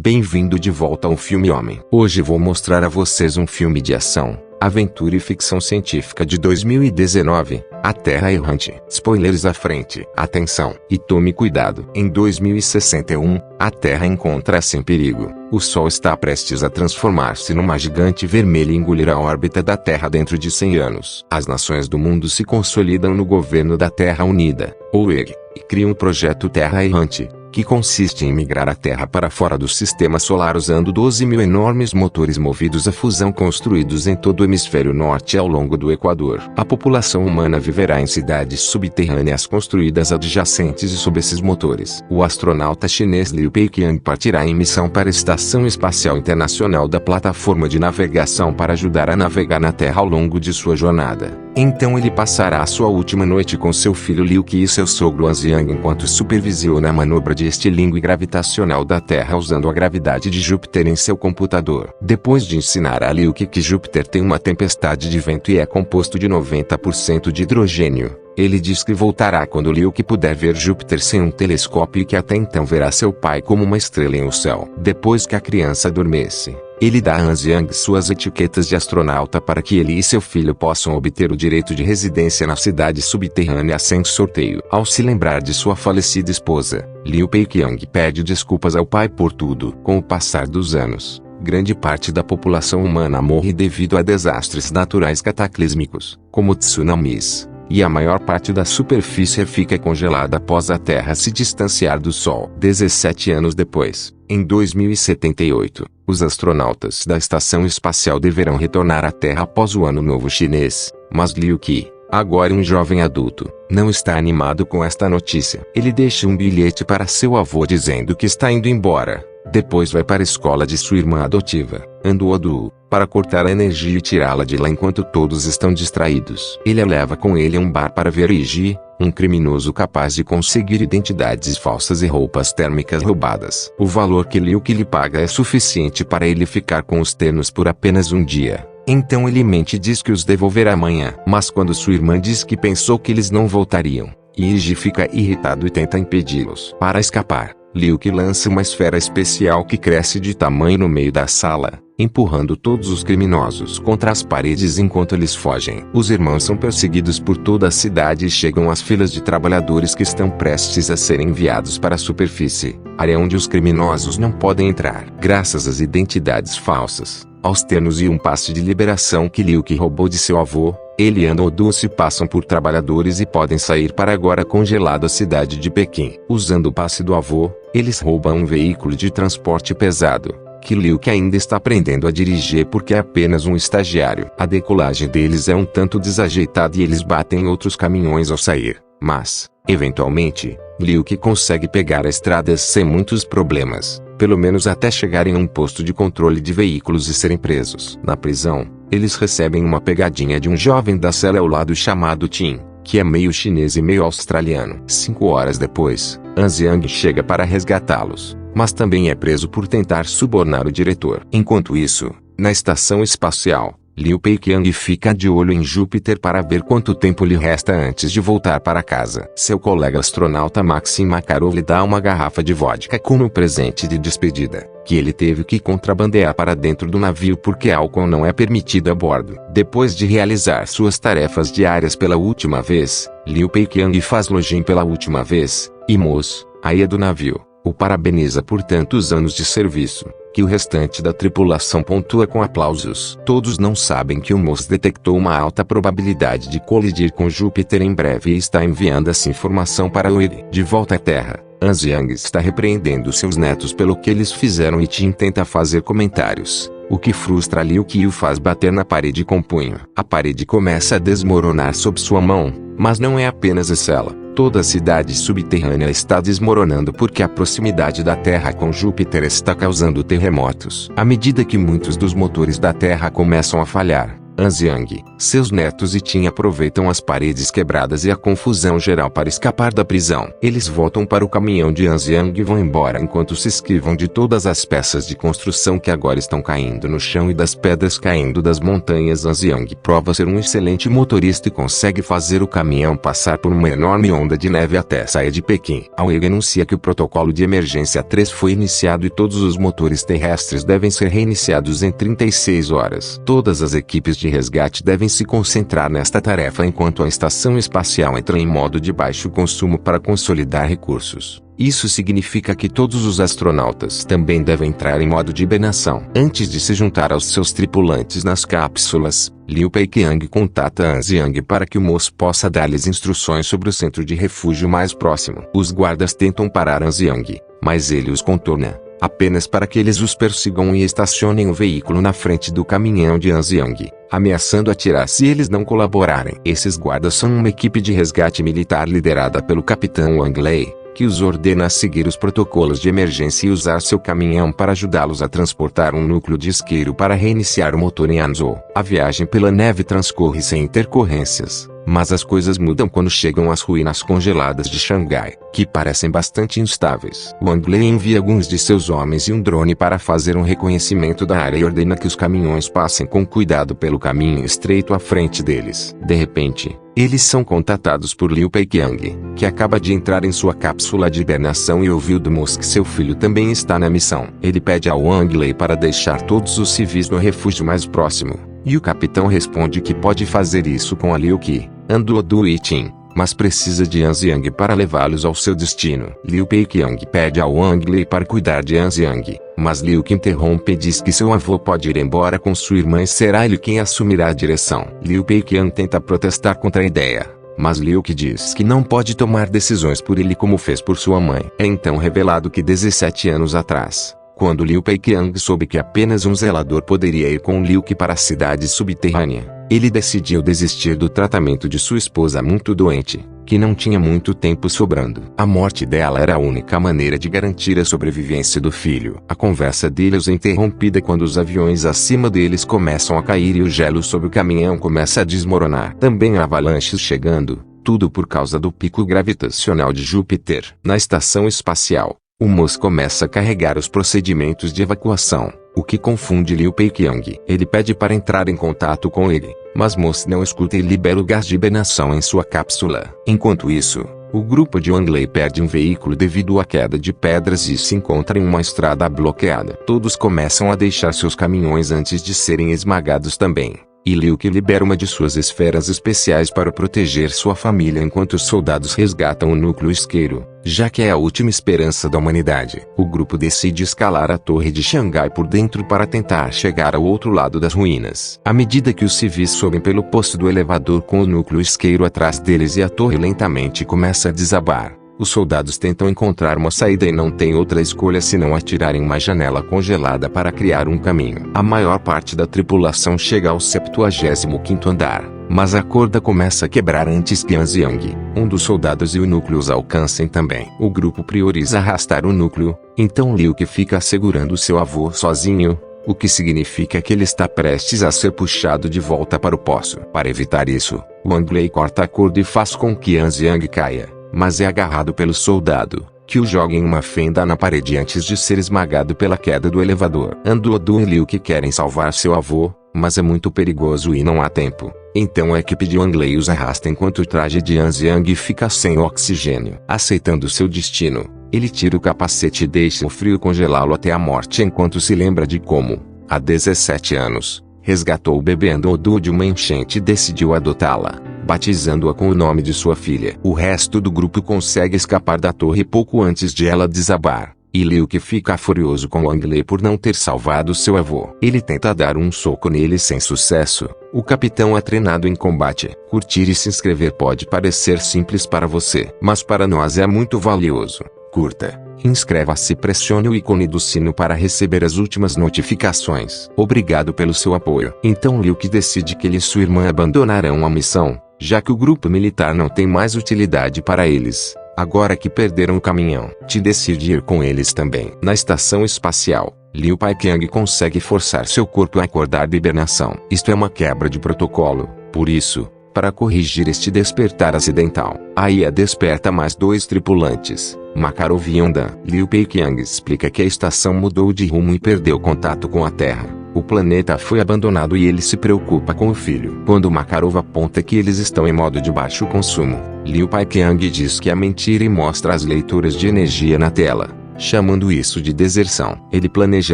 Bem-vindo de volta ao Filme Homem. Hoje vou mostrar a vocês um filme de ação, aventura e ficção científica de 2019, A Terra Errante. Spoilers à frente. Atenção, e tome cuidado. Em 2061, a Terra encontra-se em perigo. O Sol está prestes a transformar-se numa gigante vermelha e engolir a órbita da Terra dentro de 100 anos. As nações do mundo se consolidam no governo da Terra Unida, ou EG, e criam o projeto Terra Errante, que consiste em migrar a Terra para fora do sistema solar usando 12 mil enormes motores movidos a fusão construídos em todo o hemisfério norte ao longo do Equador. A população humana viverá em cidades subterrâneas construídas adjacentes e sob esses motores. O astronauta chinês Liu Peiqiang partirá em missão para a Estação Espacial Internacional da plataforma de navegação para ajudar a navegar na Terra ao longo de sua jornada. Então ele passará a sua última noite com seu filho Liu Qi e seu sogro Anziang enquanto supervisiona a manobra de estilingue gravitacional da Terra usando a gravidade de Júpiter em seu computador. Depois de ensinar a Liu Qi que Júpiter tem uma tempestade de vento e é composto de 90% de hidrogênio, ele diz que voltará quando Liu Qi puder ver Júpiter sem um telescópio e que até então verá seu pai como uma estrela em o céu. Depois que a criança adormece, ele dá a Anziang suas etiquetas de astronauta para que ele e seu filho possam obter o direito de residência na cidade subterrânea sem sorteio. Ao se lembrar de sua falecida esposa, Liu Peiqiang pede desculpas ao pai por tudo. Com o passar dos anos, grande parte da população humana morre devido a desastres naturais cataclísmicos, como tsunamis, e a maior parte da superfície fica congelada após a Terra se distanciar do Sol. 17 anos depois, em 2078, os astronautas da estação espacial deverão retornar à Terra após o Ano Novo Chinês, mas Liu Qi, agora um jovem adulto, não está animado com esta notícia. Ele deixa um bilhete para seu avô dizendo que está indo embora. Depois vai para a escola de sua irmã adotiva, Anduodu, para cortar a energia e tirá-la de lá enquanto todos estão distraídos. Ele a leva com ele a um bar para ver Iji, um criminoso capaz de conseguir identidades falsas e roupas térmicas roubadas. O valor que Liu Qi lhe paga é suficiente para ele ficar com os ternos por apenas um dia. Então ele mente e diz que os devolverá amanhã. Mas quando sua irmã diz que pensou que eles não voltariam, Iji fica irritado e tenta impedi-los. Para escapar, Liu Qi lança uma esfera especial que cresce de tamanho no meio da sala, empurrando todos os criminosos contra as paredes enquanto eles fogem. Os irmãos são perseguidos por toda a cidade e chegam às filas de trabalhadores que estão prestes a serem enviados para a superfície, área onde os criminosos não podem entrar. Graças às identidades falsas, aos ternos e um passe de liberação que Liu Qi roubou de seu avô, ele e Anduodu se passam por trabalhadores e podem sair para agora congelada cidade de Pequim. Usando o passe do avô, eles roubam um veículo de transporte pesado, que Liu Qi ainda está aprendendo a dirigir porque é apenas um estagiário. A decolagem deles é um tanto desajeitada e eles batem em outros caminhões ao sair, mas, eventualmente, Liu Qi consegue pegar a estrada sem muitos problemas, pelo menos até chegarem a um posto de controle de veículos e serem presos. Na prisão, eles recebem uma pegadinha de um jovem da cela ao lado chamado Tim, que é meio chinês e meio australiano. 5 horas depois, Anziang chega para resgatá-los, mas também é preso por tentar subornar o diretor. Enquanto isso, na estação espacial, Liu Peiqiang fica de olho em Júpiter para ver quanto tempo lhe resta antes de voltar para casa. Seu colega astronauta Maxim Makarov lhe dá uma garrafa de vodka como presente de despedida, que ele teve que contrabandear para dentro do navio porque álcool não é permitido a bordo. Depois de realizar suas tarefas diárias pela última vez, Liu Peiqiang faz login pela última vez, e Moss, a do navio, o parabeniza por tantos anos de serviço, que o restante da tripulação pontua com aplausos. Todos não sabem que o Moss detectou uma alta probabilidade de colidir com Júpiter em breve e está enviando essa informação para o EG. De volta à Terra, Anziang está repreendendo seus netos pelo que eles fizeram e Tim tenta fazer comentários, o que frustra Liu Qi e o faz bater na parede com o punho. A parede começa a desmoronar sob sua mão, mas não é apenas ela. Toda a cidade subterrânea está desmoronando porque a proximidade da Terra com Júpiter está causando terremotos. À medida que muitos dos motores da Terra começam a falhar, Anziang, seus netos e Tim aproveitam as paredes quebradas e a confusão geral para escapar da prisão. Eles voltam para o caminhão de Anziang e vão embora enquanto se esquivam de todas as peças de construção que agora estão caindo no chão e das pedras caindo das montanhas. Anziang prova ser um excelente motorista e consegue fazer o caminhão passar por uma enorme onda de neve até sair de Pequim. A UEG anuncia que o protocolo de emergência 3 foi iniciado e todos os motores terrestres devem ser reiniciados em 36 horas. Todas as equipes de resgate devem se concentrar nesta tarefa enquanto a estação espacial entra em modo de baixo consumo para consolidar recursos. Isso significa que todos os astronautas também devem entrar em modo de hibernação. Antes de se juntar aos seus tripulantes nas cápsulas, Liu Peiqiang contata Anziang para que o moço possa dar-lhes instruções sobre o centro de refúgio mais próximo. Os guardas tentam parar Anziang, mas ele os contorna, apenas para que eles os persigam e estacionem o veículo na frente do caminhão de Anziang, ameaçando atirar se eles não colaborarem. Esses guardas são uma equipe de resgate militar liderada pelo capitão Wang Lei, que os ordena a seguir os protocolos de emergência e usar seu caminhão para ajudá-los a transportar um núcleo de isqueiro para reiniciar o motor em Hangzhou. A viagem pela neve transcorre sem intercorrências, mas as coisas mudam quando chegam às ruínas congeladas de Xangai, que parecem bastante instáveis. Wang Lei envia alguns de seus homens e um drone para fazer um reconhecimento da área e ordena que os caminhões passem com cuidado pelo caminho estreito à frente deles. De repente, eles são contatados por Liu Peiqiang, que acaba de entrar em sua cápsula de hibernação e ouviu do moço que seu filho também está na missão. Ele pede a Wang Lei para deixar todos os civis no refúgio mais próximo, e o capitão responde que pode fazer isso com a Liu Qi, Anduodu e Tim, mas precisa de Anziang para levá-los ao seu destino. Liu Peiqiang pede a Wang Lei para cuidar de Anziang, mas Liu Qi interrompe e diz que seu avô pode ir embora com sua irmã e será ele quem assumirá a direção. Liu Peiqiang tenta protestar contra a ideia, mas Liu Qi diz que não pode tomar decisões por ele como fez por sua mãe. É então revelado que 17 anos atrás, quando Liu Peiqiang soube que apenas um zelador poderia ir com Liu Qi para a cidade subterrânea, ele decidiu desistir do tratamento de sua esposa muito doente, que não tinha muito tempo sobrando. A morte dela era a única maneira de garantir a sobrevivência do filho. A conversa deles é interrompida quando os aviões acima deles começam a cair e o gelo sobre o caminhão começa a desmoronar. Também há avalanches chegando, tudo por causa do pico gravitacional de Júpiter. Na estação espacial, o moço começa a carregar os procedimentos de evacuação, o que confunde Liu Peiqiang. Ele pede para entrar em contato com ele, mas moço não escuta e libera o gás de hibernação em sua cápsula. Enquanto isso, o grupo de Wang Lei perde um veículo devido à queda de pedras e se encontra em uma estrada bloqueada. Todos começam a deixar seus caminhões antes de serem esmagados também, e Liu Qi libera uma de suas esferas especiais para proteger sua família enquanto os soldados resgatam o núcleo isqueiro, já que é a última esperança da humanidade. O grupo decide escalar a torre de Xangai por dentro para tentar chegar ao outro lado das ruínas. À medida que os civis sobem pelo posto do elevador com o núcleo isqueiro atrás deles e a torre lentamente começa a desabar, os soldados tentam encontrar uma saída e não têm outra escolha senão atirar em uma janela congelada para criar um caminho. A maior parte da tripulação chega ao 75º andar, mas a corda começa a quebrar antes que Anziang, um dos soldados e o núcleo os alcancem também. O grupo prioriza arrastar o núcleo, então Liu Qi fica segurando seu avô sozinho, o que significa que ele está prestes a ser puxado de volta para o poço. Para evitar isso, Wang Lei corta a corda e faz com que Anziang caia, mas é agarrado pelo soldado, que o joga em uma fenda na parede antes de ser esmagado pela queda do elevador. Anduodu e Liu Qi querem salvar seu avô, mas é muito perigoso e não há tempo. Então a equipe de Wang Lei os arrasta enquanto o traje de Anziang fica sem oxigênio. Aceitando seu destino, ele tira o capacete e deixa o frio congelá-lo até a morte enquanto se lembra de como, há 17 anos, resgatou o bebê Anduodu de uma enchente e decidiu adotá-la, batizando-a com o nome de sua filha. O resto do grupo consegue escapar da torre pouco antes de ela desabar, e Liu Qi fica furioso com Wang Lei por não ter salvado seu avô. Ele tenta dar um soco nele sem sucesso. O capitão é treinado em combate. Curtir e se inscrever pode parecer simples para você, mas para nós é muito valioso. Curta, inscreva-se e pressione o ícone do sino para receber as últimas notificações. Obrigado pelo seu apoio. Então Liu Qi decide que ele e sua irmã abandonarão a missão, já que o grupo militar não tem mais utilidade para eles, agora que perderam o caminhão. Ti decide ir com eles também. Na estação espacial, Liu Paiqiang consegue forçar seu corpo a acordar da hibernação. Isto é uma quebra de protocolo, por isso, para corrigir este despertar acidental, a IA desperta mais 2 tripulantes, Makarov e Yondan. Liu Paiqiang explica que a estação mudou de rumo e perdeu contato com a Terra. O planeta foi abandonado e ele se preocupa com o filho. Quando Makarov aponta que eles estão em modo de baixo consumo, Liu Paiqiang diz que é mentira e mostra as leituras de energia na tela, chamando isso de deserção. Ele planeja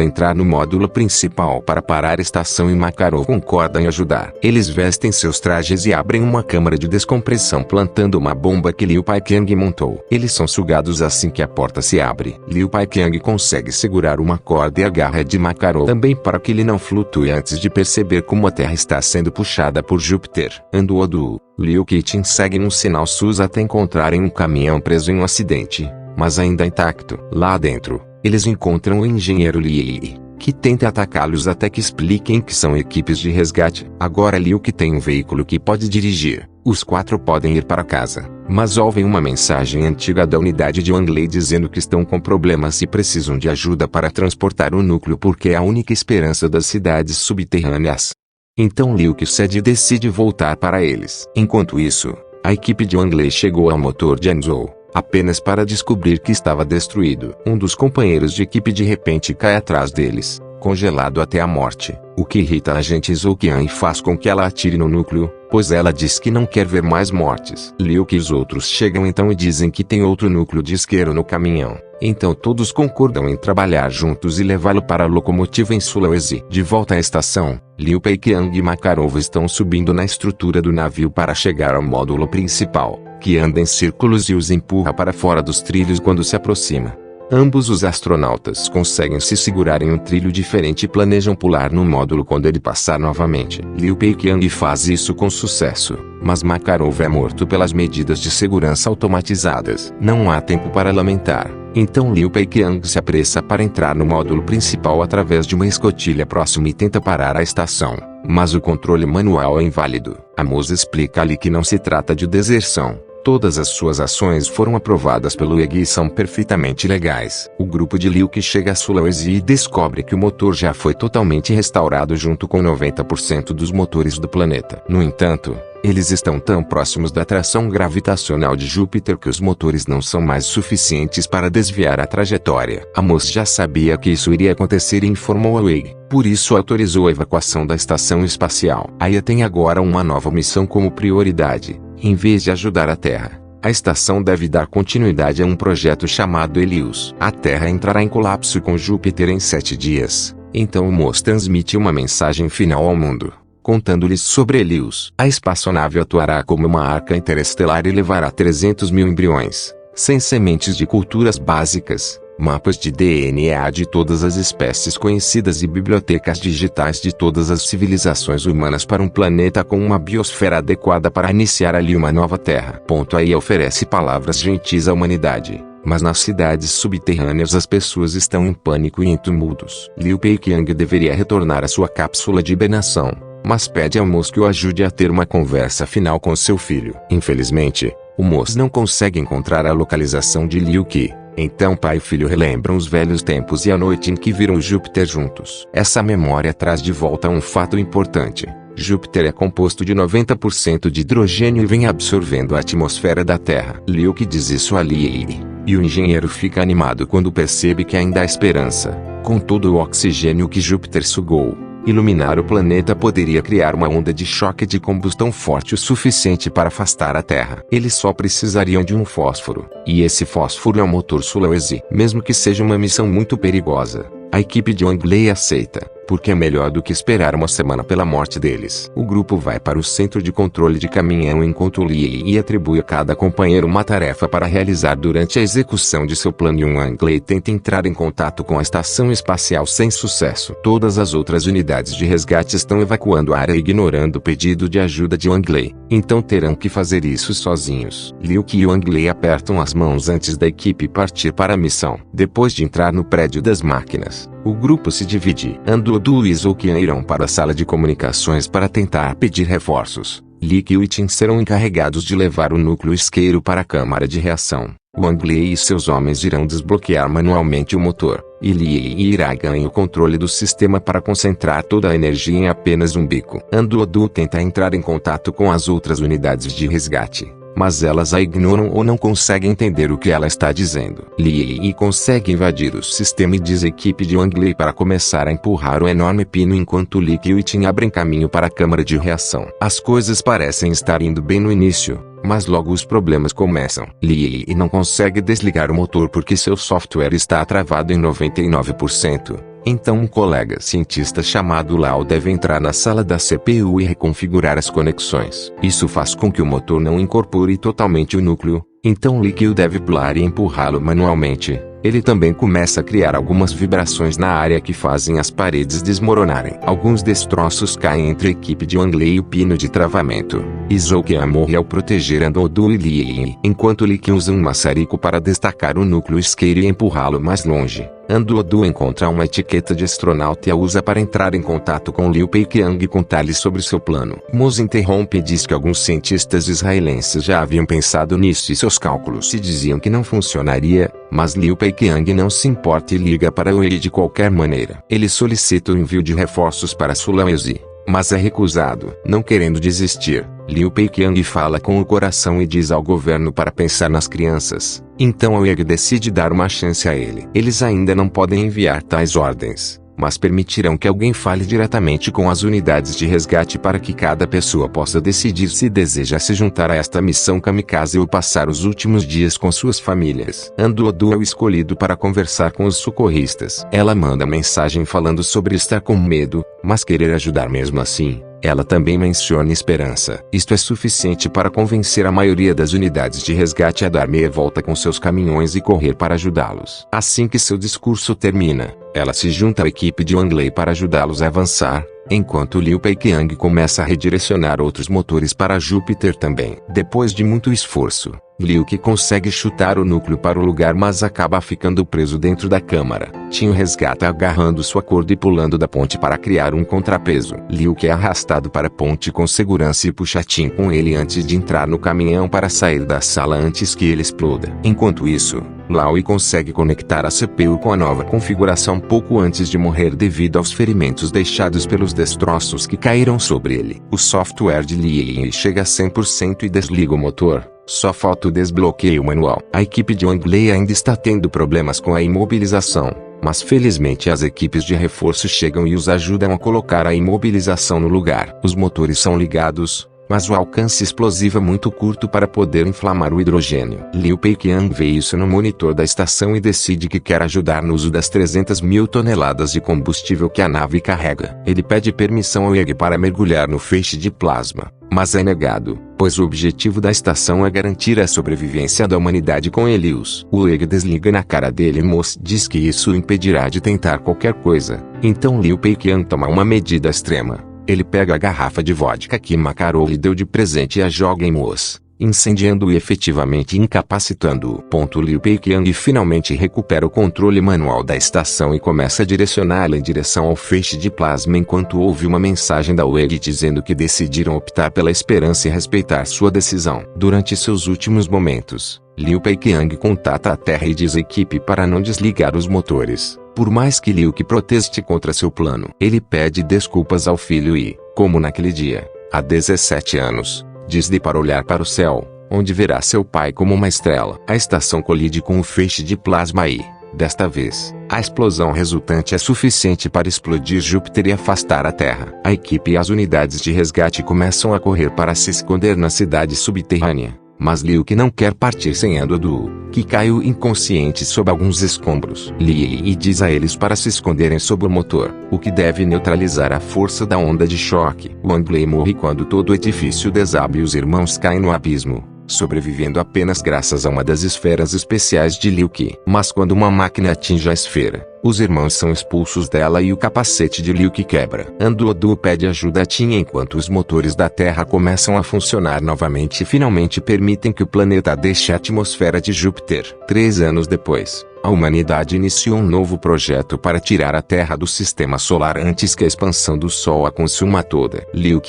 entrar no módulo principal para parar a estação e Makarov concorda em ajudar. Eles vestem seus trajes e abrem uma câmara de descompressão plantando uma bomba que Liu Paiqiang montou. Eles são sugados assim que a porta se abre. Liu Paiqiang consegue segurar uma corda e agarra de Makarov também para que ele não flutue antes de perceber como a Terra está sendo puxada por Júpiter. Anduodu, Liu Qitin segue um sinal SUS até encontrarem um caminhão preso em um acidente, mas ainda intacto. Lá dentro, eles encontram o engenheiro Li, que tenta atacá-los até que expliquem que são equipes de resgate. Agora Liu que tem um veículo que pode dirigir, os 4 podem ir para casa, mas ouvem uma mensagem antiga da unidade de Wanglei dizendo que estão com problemas e precisam de ajuda para transportar o núcleo porque é a única esperança das cidades subterrâneas. Então Liu que cede e decide voltar para eles. Enquanto isso, a equipe de Wanglei chegou ao motor de Anzhou, apenas para descobrir que estava destruído. Um dos companheiros de equipe de repente cai atrás deles, congelado até a morte, o que irrita a agente Zhou Qian e faz com que ela atire no núcleo, pois ela diz que não quer ver mais mortes. Liu e os outros chegam então e dizem que tem outro núcleo de isqueiro no caminhão. Então todos concordam em trabalhar juntos e levá-lo para a locomotiva em Sulawesi. De volta à estação, Liu Paiqiang e Makarov estão subindo na estrutura do navio para chegar ao módulo principal, que anda em círculos e os empurra para fora dos trilhos quando se aproxima. Ambos os astronautas conseguem se segurar em um trilho diferente e planejam pular no módulo quando ele passar novamente. Liu Paiqiang faz isso com sucesso, mas Makarov é morto pelas medidas de segurança automatizadas. Não há tempo para lamentar, então Liu Paiqiang se apressa para entrar no módulo principal através de uma escotilha próxima e tenta parar a estação, mas o controle manual é inválido. A moça explica-lhe que não se trata de deserção. Todas as suas ações foram aprovadas pelo EG e são perfeitamente legais. O grupo de Liu que chega a Sulawesi e descobre que o motor já foi totalmente restaurado junto com 90% dos motores do planeta. No entanto, eles estão tão próximos da atração gravitacional de Júpiter que os motores não são mais suficientes para desviar a trajetória. A moça já sabia que isso iria acontecer e informou ao EG, por isso autorizou a evacuação da estação espacial. A IA tem agora uma nova missão como prioridade. Em vez de ajudar a Terra, a estação deve dar continuidade a um projeto chamado Helios. A Terra entrará em colapso com Júpiter em 7 dias, então o MOS transmite uma mensagem final ao mundo, contando-lhes sobre Helios. A espaçonave atuará como uma arca interestelar e levará 300 mil embriões, sem sementes de culturas básicas, mapas de DNA de todas as espécies conhecidas e bibliotecas digitais de todas as civilizações humanas para um planeta com uma biosfera adequada para iniciar ali uma nova Terra. Aí oferece palavras gentis à humanidade, mas nas cidades subterrâneas as pessoas estão em pânico e em tumultos. Liu Paiqiang deveria retornar à sua cápsula de hibernação, mas pede ao MOS que o ajude a ter uma conversa final com seu filho. Infelizmente, o MOS não consegue encontrar a localização de Liu Qi. Então pai e filho relembram os velhos tempos e a noite em que viram Júpiter juntos. Essa memória traz de volta um fato importante. Júpiter é composto de 90% de hidrogênio e vem absorvendo a atmosfera da Terra. Liu que diz isso a Li, e o engenheiro fica animado quando percebe que ainda há esperança. Com todo o oxigênio que Júpiter sugou, iluminar o planeta poderia criar uma onda de choque de combustão forte o suficiente para afastar a Terra. Eles só precisariam de um fósforo, e esse fósforo é o motor Sulawesi. Mesmo que seja uma missão muito perigosa, a equipe de Wanglei aceita, porque é melhor do que esperar uma semana pela morte deles. O grupo vai para o centro de controle de caminhão enquanto Li e atribui a cada companheiro uma tarefa para realizar durante a execução de seu plano e Wanglei tenta entrar em contato com a estação espacial sem sucesso. Todas as outras unidades de resgate estão evacuando a área ignorando o pedido de ajuda de Wanglei, então terão que fazer isso sozinhos. Liu e Wanglei apertam as mãos antes da equipe partir para a missão. Depois de entrar no prédio das máquinas, o grupo se divide. Anduodu e Zhou Qian irão para a sala de comunicações para tentar pedir reforços. Li e Qitin serão encarregados de levar o núcleo isqueiro para a câmara de reação. Wang Li e seus homens irão desbloquear manualmente o motor, e Li irá ganhar o controle do sistema para concentrar toda a energia em apenas um bico. Anduodu tenta entrar em contato com as outras unidades de resgate, mas elas a ignoram ou não conseguem entender o que ela está dizendo. Li consegue invadir o sistema e diz à equipe de Wang Li para começar a empurrar o enorme pino enquanto Li e Tin abrem caminho para a câmara de reação. As coisas parecem estar indo bem no início, mas logo os problemas começam. Li não consegue desligar o motor porque seu software está travado em 99%. Então um colega cientista chamado Lao deve entrar na sala da CPU e reconfigurar as conexões. Isso faz com que o motor não incorpore totalmente o núcleo, então Li deve pular e empurrá-lo manualmente. Ele também começa a criar algumas vibrações na área que fazem as paredes desmoronarem. Alguns destroços caem entre a equipe de Wang Li e o pino de travamento. Izouken morre ao proteger Anduodu e Li, enquanto Li usa um maçarico para destacar o núcleo isqueiro e empurrá-lo mais longe. Anduodu encontra uma etiqueta de astronauta e a usa para entrar em contato com Liu Peiqiang e contar-lhe sobre seu plano. Moz interrompe e diz que alguns cientistas israelenses já haviam pensado nisso e seus cálculos se diziam que não funcionaria, mas Liu Peiqiang não se importa e liga para Wei de qualquer maneira. Ele solicita o envio de reforços para Sulawesi, mas é recusado. Não querendo desistir, Liu Peiqiang fala com o coração e diz ao governo para pensar nas crianças. Então Wei decide dar uma chance a ele. Eles ainda não podem enviar tais ordens, mas permitirão que alguém fale diretamente com as unidades de resgate para que cada pessoa possa decidir se deseja se juntar a esta missão kamikaze ou passar os últimos dias com suas famílias. Anduodu é o escolhido para conversar com os socorristas. Ela manda mensagem falando sobre estar com medo, mas querer ajudar mesmo assim. Ela também menciona esperança. Isto é suficiente para convencer a maioria das unidades de resgate a dar meia volta com seus caminhões e correr para ajudá-los. Assim que seu discurso termina, ela se junta à equipe de Wang Li para ajudá-los a avançar, enquanto Liu Peiqiang começa a redirecionar outros motores para Júpiter também. Depois de muito esforço, Liu consegue chutar o núcleo para o lugar mas acaba ficando preso dentro da câmara. Tin o resgata agarrando sua corda e pulando da ponte para criar um contrapeso. Liu é arrastado para a ponte com segurança e puxa Tin com ele antes de entrar no caminhão para sair da sala antes que ele exploda. Enquanto isso, Lao consegue conectar a CPU com a nova configuração pouco antes de morrer devido aos ferimentos deixados pelos destroços que caíram sobre ele. O software de Li chega a 100% e desliga o motor. Só falta o desbloqueio manual. A equipe de Wang Li ainda está tendo problemas com a imobilização, mas felizmente as equipes de reforço chegam e os ajudam a colocar a imobilização no lugar. Os motores são ligados, mas o alcance explosivo é muito curto para poder inflamar o hidrogênio. Liu Peiqiang vê isso no monitor da estação e decide que quer ajudar no uso das 300.000 toneladas de combustível que a nave carrega. Ele pede permissão ao Wei para mergulhar no feixe de plasma, mas é negado, pois o objetivo da estação é garantir a sobrevivência da humanidade com Helios. O Wei desliga na cara dele e Moss diz que isso o impedirá de tentar qualquer coisa. Então Liu Peiqiang toma uma medida extrema. Ele pega a garrafa de vodka que Makarov lhe deu de presente e a joga em Moss, incendiando-o e efetivamente incapacitando-o. Liu Peiqiang finalmente recupera o controle manual da estação e começa a direcioná-la em direção ao feixe de plasma enquanto ouve uma mensagem da Wei dizendo que decidiram optar pela esperança e respeitar sua decisão. Durante seus últimos momentos, Liu Peiqiang contata a Terra e diz à equipe para não desligar os motores. Por mais que Liu proteste contra seu plano, ele pede desculpas ao filho e, como naquele dia, há 17 anos, diz-lhe para olhar para o céu, onde verá seu pai como uma estrela. A estação colide com o feixe de plasma e, desta vez, a explosão resultante é suficiente para explodir Júpiter e afastar a Terra. A equipe e as unidades de resgate começam a correr para se esconder na cidade subterrânea. Mas Liu não quer partir sem Anduodu, que caiu inconsciente sob alguns escombros. Li diz a eles para se esconderem sob o motor, o que deve neutralizar a força da onda de choque. Wang Li morre quando todo o edifício desaba e os irmãos caem no abismo, sobrevivendo apenas graças a uma das esferas especiais de Liu. Mas quando uma máquina atinge a esfera, os irmãos são expulsos dela e o capacete de Liu quebra. Anduodu pede ajuda a Tin enquanto os motores da Terra começam a funcionar novamente e finalmente permitem que o planeta deixe a atmosfera de Júpiter. 3 anos depois, a humanidade iniciou um novo projeto para tirar a Terra do sistema solar antes que a expansão do Sol a consuma toda. Liu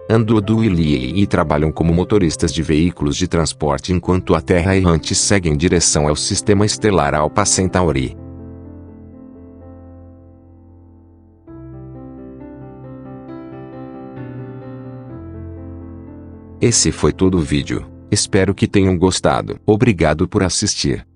Andudu e Lee trabalham como motoristas de veículos de transporte enquanto a Terra errante segue em direção ao sistema estelar Alpha Centauri. Esse foi todo o vídeo. Espero que tenham gostado. Obrigado por assistir.